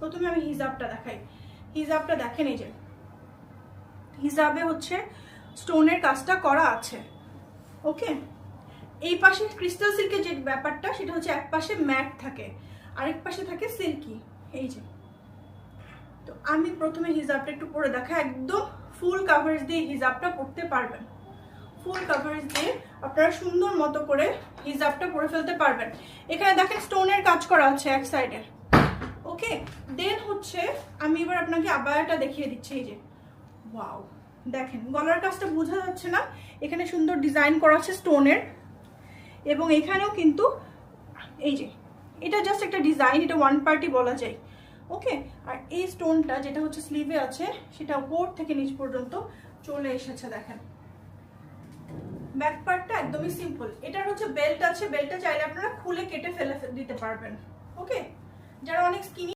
প্রথমে আমি হিজাবটা দেখাই। হিজাবটা দেখেন, এই যে হিজাবে হচ্ছে স্টোনের কাজটা করা আছে। ওকে, এই পাশে ক্রিস্টাল সিল্কের যে ব্যাপারটা সেটা হচ্ছে এক পাশে ম্যাট থাকে, আরেক পাশে থাকে সিল্কি। এই যে, তো আমি প্রথমে হিজাবটা একটু পরে দেখা, একদম ফুল কাভারেজ দিয়ে হিজাবটা পরতে পারবেন। ফুল কাভারেজ দিয়ে আপনারা সুন্দর মতো করে হিজাবটা পরে ফেলতে পারবেন। এখানে দেখেন স্টোনের কাজ করা আছে এক সাইডে। ওকে, দেন হচ্ছে আমি এবার আপনাকে আবায়াটা দেখিয়ে দিচ্ছি। এই যে ওয়াও, দেখেন গলার কাজটা বোঝা যাচ্ছে না, এখানে সুন্দর ডিজাইন করা আছে স্টোনের, এবং এখানেও কিন্তু এই যে এটা জাস্ট একটা ডিজাইন, এটা ওয়ান পার্টি বলা যায়। ওকে, আর এই স্টোনটা যেটা হচ্ছে স্লিভে আছে সেটা উপর থেকে নিচ পর্যন্ত চলে এসেছে। দেখেন ব্যাক পার্টটা একদমই সিম্পল। এটার হচ্ছে বেল্ট আছে, বেল্টটা চাইলে আপনারা খুলে কেটে ফেলে দিতে পারবেন। ওকে, যারা অনেক স্কিনি